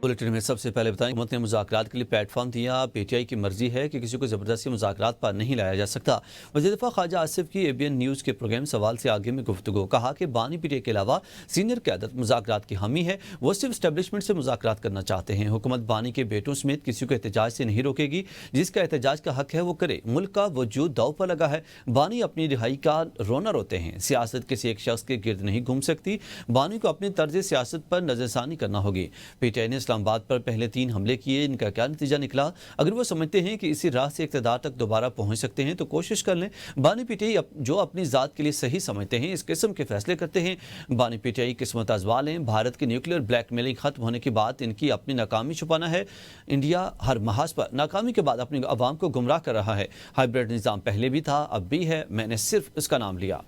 Bulletin में सबसे पहले बताएं, हुकूमत ने मुज़ाकरात के लिए प्लेटफॉर्म दिया। पीटीआई की मर्जी है कि किसी को ज़बरदस्ती मुज़ाकरात पर नहीं लाया जा सकता। वज़ीर दफ़ा ख्वाजा आसिफ की एबीएन न्यूज़ के प्रोग्राम सवाल से आगे में गुफ्तगू। कहा कि बानी पीटीआई के अलावा सीनियर क़यादत मुज़ाकरात की हामी है, वो सिर्फ इस्टेब्लिशमेंट से मुज़ाकरात करना चाहते हैं। हुकूमत बानी के बेटों समेत किसी को एहतजाज से नहीं रोकेगी। जिसका एहतजाज का हक है वो करे। मुल्क का वजूद दाव पर लगा है। बानी अपनी रिहाई का रोना रोते हैं। सियासत किसी एक शख्स के गिर्द नहीं घूम सकती। बानी को अपनी तर्ज सियासत पर नजरसानी करना होगी। पीटीआई ने इस्लामाबाद पर पहले 3 हमले किए, इनका क्या नतीजा निकला? अगर वो समझते हैं कि इसी राह से इक़्तिदार तक दोबारा पहुंच सकते हैं तो कोशिश कर लें। बानी पीटीआई जो अपनी ज़ात के लिए सही समझते हैं, इस किस्म के फैसले करते हैं। बानी पीटीआई किस्मत आज़माल हैं। भारत की न्यूक्लियर ब्लैकमेलिंग खत्म होने की बात इनकी अपनी नाकामी छुपाना है। इंडिया हर महाज पर नाकामी के बाद अपनी अवाम को गुमराह कर रहा है। हाइब्रिड निज़ाम पहले भी था, अब भी है, मैंने सिर्फ इसका नाम लिया।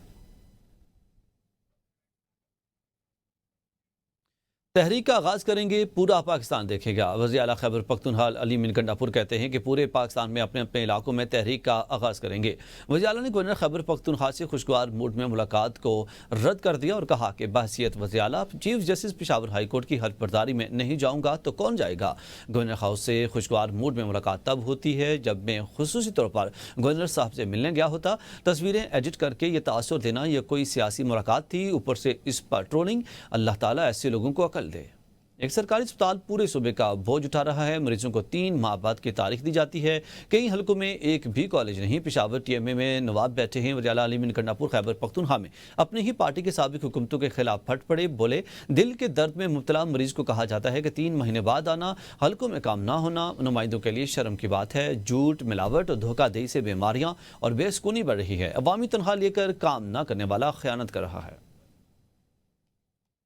तहरीक का आगाज़ करेंगे, पूरा पाकिस्तान देखेगा। वज़ीर आला खैबर पख्तूनख्वा अली मीर गंडापुर कहते हैं कि पूरे पाकिस्तान में अपने अपने इलाकों में तहरीक का आगाज़ करेंगे। वज़ीर आला ने गवर्नर खैबर पख्तूनख्वा से खुशगवार मूड में मुलाकात को रद्द कर दिया और कहा कि बहसीत वज़ीर आला chief justice Peshawar high court की हल्फ बर्दारी में नहीं जाऊँगा तो कौन जाएगा। गवर्नर हाउस से खुशगवार मूड में मुलाकात तब होती है जब मैं खुसूसी तौर पर गवर्नर साहब से मिलने गया होता। तस्वीरें एडिट करके ये तासुर देना यह कोई सियासी मुलाकात थी, ऊपर से इस पर ट्रोलिंग। अल्लाह ताला ऐसे लोगों को अकल दे। एक सरकारी अस्पताल पूरे सूबे का बोझ उठा रहा है। मरीजों को 3 माह बाद की तारीख दी जाती है। कई हलकों में एक भी कॉलेज नहीं। पेशावर टीएमए में नवाब बैठे हैं। वज़ीर आला अली मीर गंडापुर खैबर पख्तूनख्वा में अपनी ही पार्टी के साबिक हुकूमतों के खिलाफ फट पड़े। बोले, दिल के दर्द में मुब्तला मरीज को कहा जाता है कि 3 महीने बाद आना, हलकों में काम ना होना नुमाइंदों के लिए शर्म की बात है। झूठ, मिलावट और धोखाधड़ी से बीमारियां और बेसुकूनी बढ़ रही है। अवामी तनख्वाह लेकर काम न करने वाला खयानत कर रहा है।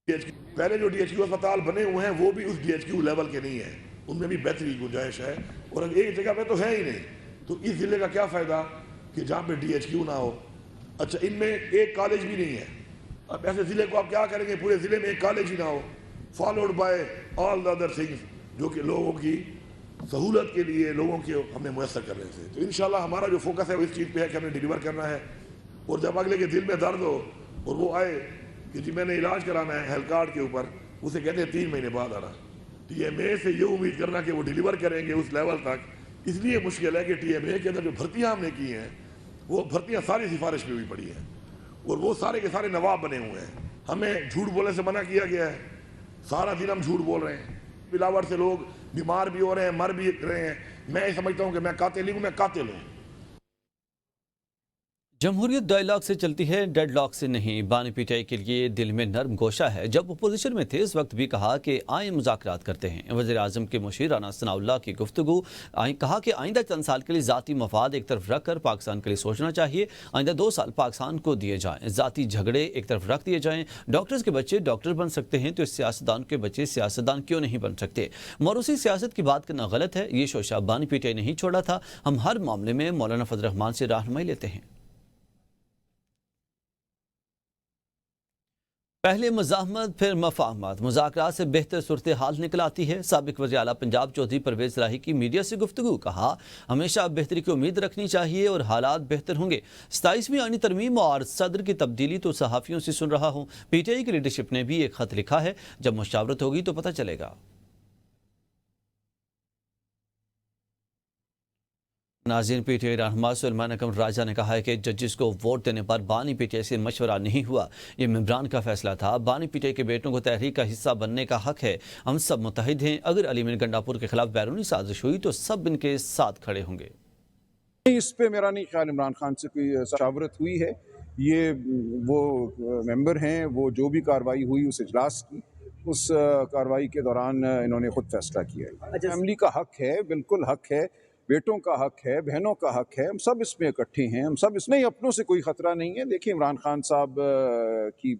पहले जो डीएचक्यू अस्पताल बने हुए हैं वो भी उस डीएचक्यू लेवल के नहीं है, उनमें भी बेहतरी की गुंजाइश है। और एक जगह पे तो है ही नहीं, तो इस जिले का क्या फ़ायदा कि जहाँ पे डीएचक्यू ना हो। अच्छा, इनमें एक कॉलेज भी नहीं है। अब ऐसे ज़िले को आप क्या करेंगे, पूरे ज़िले में एक कॉलेज ही ना हो, followed by all the other things जो कि लोगों की सहूलत के लिए लोगों के हमें मुयसर करने से। तो इंशाल्लाह हमारा जो फोकस है वो इस चीज़ पे है कि हमें डिलीवर करना है। और जब अगले के दिल में दर्द हो और वो आए कि जी मैंने इलाज कराना है हेल्थ कार्ड के ऊपर, उसे कहते हैं 3 महीने बाद आना। टीएमए से ये उम्मीद करना कि वो डिलीवर करेंगे उस लेवल तक, इसलिए मुश्किल है कि टीएमए के अंदर जो भर्तियाँ हमने की हैं वो भर्तियाँ सारी सिफारिश पे हुई पड़ी हैं और वो सारे के सारे नवाब बने हुए हैं। हमें झूठ बोलने से मना किया गया है। सारा दिन हम झूठ बोल रहे हैं, मिलावट से लोग बीमार भी हो रहे हैं, मर भी रहे हैं। मैं समझता हूँ कि मैं कातिल हूँ, मैं कातिल हूँ। जमहूरियत डायलॉग से चलती है, डेडलॉक से नहीं। बानी पीटीआई के लिए दिल में नर्म गोशा है। जब अपोजिशन में थे इस वक्त भी कहा कि आए मुज़ाकरात करते हैं। वज़ीर आज़म के मुशीर राना सनाउल्लाह की गुफ्तगू। कहा कि आइंदा चंद साल के लिए ज़ाती मफाद एक तरफ रख कर पाकिस्तान के लिए सोचना चाहिए। आइंदा 2 साल पाकिस्तान को दिए जाएँ, ज़ाती झगड़े एक तरफ रख दिए जाएँ। डॉक्टर्स के बच्चे डॉक्टर बन सकते हैं तो सियासतदान के बच्चे सियासतदान क्यों नहीं बन सकते? मौरूसी सियासत की बात करना गलत है। ये शोशा बानी पीटीआई नहीं छोड़ा था। हम हर मामले में मौलाना फजल रहमान से रहनुमाई लेते हैं। पहले मज़ाहमत फिर मफाहमत, मुज़ाकरात से बेहतर सूरत हाल निकल आती है। साबिक वज़ीर आला पंजाब चौधरी परवेज़ इलाही की मीडिया से गुफ्तगू। कहा, हमेशा बेहतरी की उम्मीद रखनी चाहिए और हालात बेहतर होंगे। 27वीं आईनी तरमीम और सदर की तब्दीली तो सहाफ़ियों से सुन रहा हूँ। पीटीआई की लीडरशिप ने भी एक ख़त लिखा है, जब मुशावरत होगी तो पता चलेगा। नाज़रीन, पीटीआई रहनुमा सुलेमान अकरम राजा ने कहा है कि जजिस को वोट देने पर बानी पीटीआई से मशवरा नहीं हुआ, ये मेंबरान का फैसला था। बानी पीटीआई के बेटों को तहरीक का हिस्सा बनने का हक है। हम सब मुत्तहिद हैं। अगर अली मीर गंडापुर के खिलाफ बैरूनी साजिश हुई तो सब इनके साथ खड़े होंगे। इस पे मेरा नहीं ख्याल इमरान खान से कोई मुशावरत हुई है। ये वो मेंबर हैं, वो जो भी कार्रवाई हुई उस इजलास की, उस कार्रवाई के दौरान इन्होंने खुद फैसला किया है। फैमिली का हक है, बिल्कुल हक है, बेटों का हक है, बहनों का हक है। हम सब इसमें इकट्ठे हैं, हम सब इसमें अपनों से कोई ख़तरा नहीं है। देखिए, इमरान खान साहब की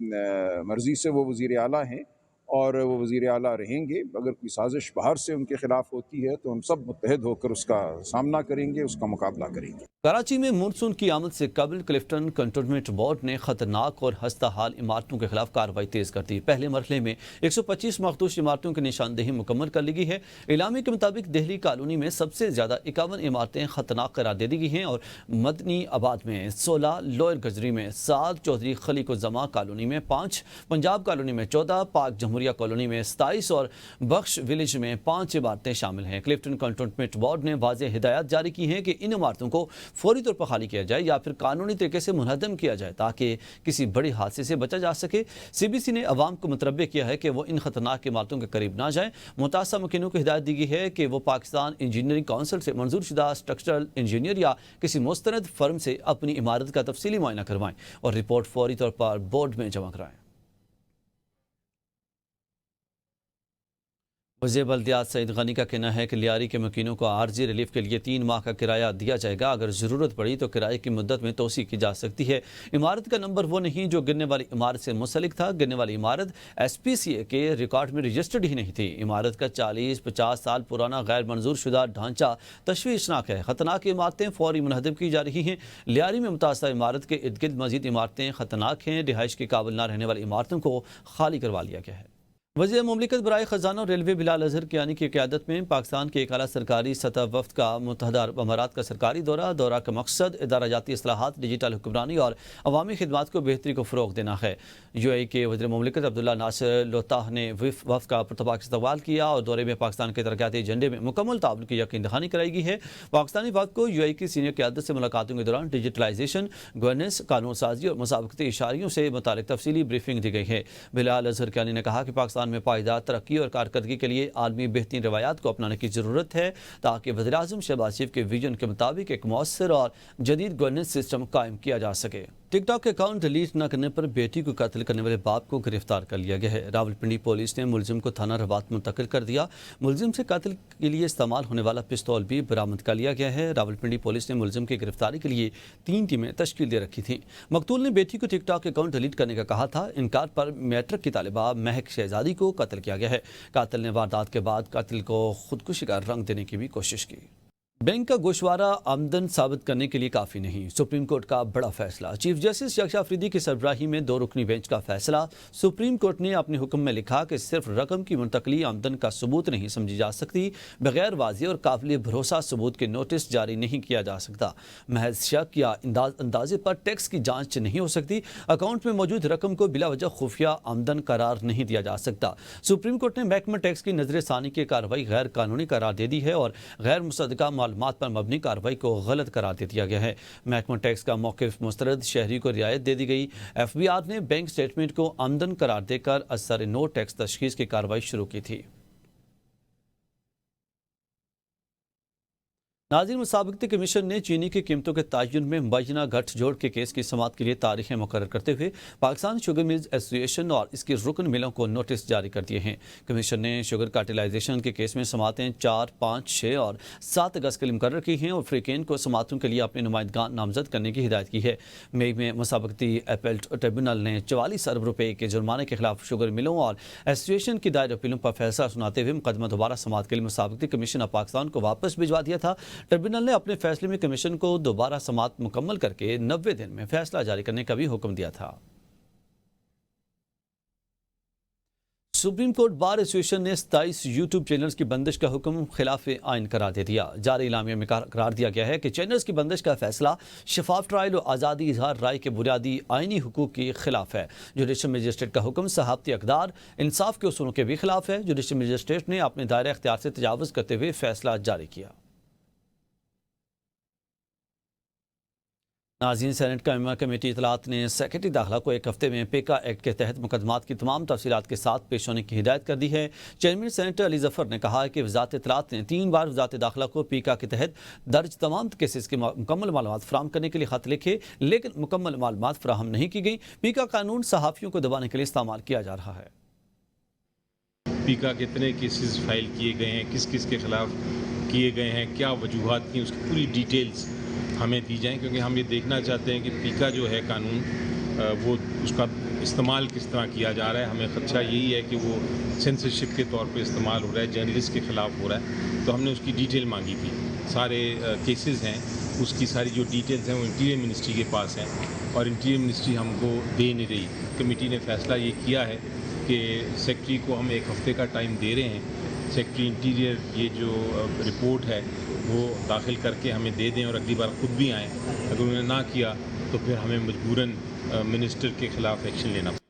मर्ज़ी से वो वज़ीर आला हैं और वो वज़ीर आला रहेंगे। अगर कोई साजिश बाहर से उनके खिलाफ होती है तो हम सब मुत्तहिद होकर उसका सामना करेंगे, उसका मुकाबला करेंगे। कराची में मानसून की आमद से कबल क्लिफ्टन कंटोनमेंट बोर्ड ने खतरनाक और हस्ता हाल इमारतों के खिलाफ कार्रवाई तेज कर दी। पहले मरहले में 125 मखदूश इमारतों की निशानदेही मुकम्मल कर ली गई है। इलामी के मुताबिक दिल्ली कॉलोनी में सबसे ज़्यादा 51 इमारतें खतरनाक करार दे दी गई हैं और मदनी आबाद में 16, लोअर गजरी में 7, चौधरी खली को जमा कॉलोनी में 5, पंजाब कॉलोनी में 14, पाक जमहूरियत جمہوریہ کالونی میں 27 اور بخش ولیج میں 5 عمارتیں شامل ہیں۔ کلفٹن کنٹونمنٹ بورڈ نے واضح ہدایات جاری کی ہیں کہ ان عمارتوں کو فوری طور پر خالی کیا جائے یا پھر قانونی طریقے سے منہدم کیا جائے تاکہ کسی بڑی حادثے سے بچا جا سکے۔ سی بی سی نے عوام کو متنبع کیا ہے کہ وہ ان خطرناک عمارتوں کے قریب نہ جائیں۔ متاثرہ مکینوں کو ہدایت دی گئی ہے کہ وہ پاکستان انجینئرنگ کونسل سے منظور شدہ اسٹرکچرل انجینئر یا کسی مستند فرم سے اپنی عمارت کا تفصیلی معائنہ کروائیں اور رپورٹ فوری طور پر بورڈ میں جمع کرائیں۔ وزیر بلدیات سعید غنی کا کہنا ہے کہ لیاری کے مکینوں کو عارضی ریلیف کے لیے 3 ماہ کا کرایہ دیا جائے گا۔ اگر ضرورت پڑی تو کرائے کی مدت میں توسیع کی جا سکتی ہے۔ عمارت کا نمبر وہ نہیں جو گرنے والی عمارت سے منسلک تھا۔ گرنے والی عمارت ایس پی سی اے کے ریکارڈ میں رجسٹرڈ ہی نہیں تھی۔ عمارت کا 40-50 سال پرانا غیر منظور شدہ ڈھانچہ تشویشناک ہے۔ خطرناک عمارتیں فوری منہدم کی جا رہی ہیں۔ لیاری میں متاثرہ عمارت کے ارد گرد مزید عمارتیں خطرناک ہیں۔ رہائش کے قابل نہ رہنے والی عمارتوں کو خالی کروا لیا گیا ہے۔ وزیر مملکت برائے خزانہ اور ریلوے بلال اظہر کیانی کی قیادت میں پاکستان کے ایک اعلیٰ سرکاری سطح وفد کا متحدہ عرب امارات کا سرکاری دورہ کا مقصد ادارہ جاتی اصلاحات، ڈیجیٹل حکمرانی اور عوامی خدمات کو بہتری کو فروغ دینا ہے۔ یو اے ای کے وزیر مملکت عبداللہ ناصر لوتاہ نے وفد کا پرتپاک استقبال کیا اور دورے میں پاکستان کے ترقیاتی ایجنڈے میں مکمل تعاون کی یقین دہانی کرائی گئی ہے۔ پاکستانی وفد کو یو اے ای کی سینئر قیادت سے ملاقاتوں کے دوران ڈیجیٹلائزیشن، گورننس، قانون سازی اور مسابقتی اشاریوں سے متعلق تفصیلی بریفنگ دی گئی ہے۔ بلال اظہر کیانی نے کہا کہ پاکستان میں پائیدار ترقی اور کارکردگی کے لیے عالمی بہترین روایات کو اپنانے کی ضرورت ہے تاکہ وزیراعظم شہباز شریف کے ویژن کے مطابق ایک مؤثر اور جدید گورننس سسٹم قائم کیا جا سکے۔ ٹک ٹاک اکاؤنٹ ڈیلیٹ نہ کرنے پر بیٹی کو قتل کرنے والے باپ کو گرفتار کر لیا گیا ہے۔ راولپنڈی پولیس نے ملزم کو تھانہ رباط منتقل کر دیا۔ ملزم سے قتل کے لیے استعمال ہونے والا پستول بھی برآمد کر لیا گیا ہے۔ راولپنڈی پولیس نے ملزم کی گرفتاری کے لیے 3 ٹیمیں تشکیل دے رکھی تھیں۔ مقتول نے بیٹی کو ٹک ٹاک اکاؤنٹ ڈیلیٹ کرنے کا کہا تھا۔ انکار پر میٹرک کی طالبہ مہک شہزادی کو قتل کیا گیا ہے۔ قاتل نے واردات کے بعد قاتل کو خودکشی کا رنگ دینے کی بھی کوشش کی۔ بینک کا گوشوارہ آمدن ثابت کرنے کے لیے کافی نہیں، سپریم کورٹ کا بڑا فیصلہ۔ چیف جسٹس یکشا فریدی کی سربراہی میں 2 رکنی بینچ کا فیصلہ۔ سپریم کورٹ نے اپنے حکم میں لکھا کہ صرف رقم کی منتقلی آمدن کا ثبوت نہیں سمجھی جا سکتی، بغیر واضح اور قابل بھروسہ ثبوت کے نوٹس جاری نہیں کیا جا سکتا، محض شک یا اندازے پر ٹیکس کی جانچ نہیں ہو سکتی، اکاؤنٹ میں موجود رقم کو بلا وجہ خفیہ آمدن قرار نہیں دیا جا سکتا۔ سپریم کورٹ نے محکمہ ٹیکس کی نظر ثانی کی کارروائی غیر قانونی قرار دے دی ہے اور غیر مصدقہ معلومات پر مبنی کارروائی کو غلط قرار دے دیا گیا ہے۔ محکمہ ٹیکس کا موقف مسترد، شہری کو رعایت دے دی گئی۔ ایف بی آر نے بینک سٹیٹمنٹ کو آمدن قرار دے کر اثر نو ٹیکس تشخیص کی کارروائی شروع کی تھی۔ ناظرین، مسابقتی کمیشن نے چینی کی قیمتوں کے تعین میں مبینہ گٹھ جوڑ کے کیس کی سماعت کے لیے تاریخیں مقرر کرتے ہوئے پاکستان شوگر ملز ایسوسی ایشن اور اس کی رکن ملوں کو نوٹس جاری کر دیے ہیں۔ کمیشن نے شوگر کارٹلائزیشن کے کیس میں سماعتیں 4، 5، 6 اور 7 اگست کے لیے مقرر کی ہیں اور فریقین کو سماعتوں کے لیے اپنے نمائندگان نامزد کرنے کی ہدایت کی ہے۔ مئی میں مسابقتی اپیلٹ ٹریبونل نے 44 ارب روپے کے جرمانے کے خلاف شوگر ملوں اور ایسوسی ایشن کی دائر اپیلوں پر فیصلہ سناتے ہوئے مقدمہ دوبارہ سماعت کے لیے مسابقتی کمیشن آف پاکستان کو واپس بھجوا دیا تھا۔ ٹریبونل نے اپنے فیصلے میں کمیشن کو دوبارہ سماعت مکمل کر کے 90 دن میں فیصلہ جاری کرنے کا بھی حکم دیا تھا۔ سپریم کورٹ بار ایسوسی ایشن نے 27 یوٹیوب چینلز کی بندش کا حکم خلاف آئین قرار دے دیا۔ جاری اعلامیہ میں قرار دیا گیا ہے کہ چینلز کی بندش کا فیصلہ شفاف ٹرائل اور آزادی اظہار رائے کے بنیادی آئینی حقوق کے خلاف ہے۔ جوڈیشل مجسٹریٹ کا حکم صحافتی اقدار، انصاف کے اصولوں کے بھی خلاف ہے۔ جوڈیشل مجسٹریٹ نے اپنے دائرہ اختیار سے تجاوز کرتے ہوئے فیصلہ جاری کیا۔ ناظرین، سینٹ کا کمیٹی اطلاعات نے سیکرٹری داخلہ کو 1 ہفتے میں پیکا ایکٹ کے تحت مقدمات کی تمام تفصیلات کے ساتھ پیش ہونے کی ہدایت کر دی ہے۔ چیئرمین سینیٹر علی ظفر نے کہا ہے کہ وزارت اطلاعات نے 3 بار وزارت داخلہ کو پیکا کے تحت درج تمام کیسز کی مکمل معلومات فراہم کرنے کے لیے خط لکھے، لیکن مکمل معلومات فراہم نہیں کی گئی۔ پیکا قانون صحافیوں کو دبانے کے لیے استعمال کیا جا رہا ہے۔ پیکا کتنے کیسز فائل کیے گئے ہیں، کس کس کے خلاف کیے گئے ہیں، کیا وجوہات کی، اس کی پوری ڈیٹیلز ہمیں دی جائیں، کیونکہ ہم یہ دیکھنا چاہتے ہیں کہ پیکا جو ہے قانون وہ اس کا استعمال کس طرح کیا جا رہا ہے۔ ہمیں خدشہ یہی ہے کہ وہ سینسرشپ کے طور پہ استعمال ہو رہا ہے، جرنلسٹ کے خلاف ہو رہا ہے۔ تو ہم نے اس کی ڈیٹیل مانگی تھی، سارے کیسز ہیں اس کی ساری جو ڈیٹیلز ہیں وہ انٹیریئر منسٹری کے پاس ہیں اور انٹیریئر منسٹری ہم کو دے نہیں رہی۔ کمیٹی نے فیصلہ یہ کیا ہے کہ سیکرٹری کو ہم 1 ہفتے کا ٹائم دے رہے ہیں، سیکرٹری انٹیریئر یہ جو رپورٹ ہے وہ داخل کر کے ہمیں دے دیں اور اگلی بار خود بھی آئیں۔ اگر انہوں نے نہ کیا تو پھر ہمیں مجبوراً منسٹر کے خلاف ایکشن لینا پڑے۔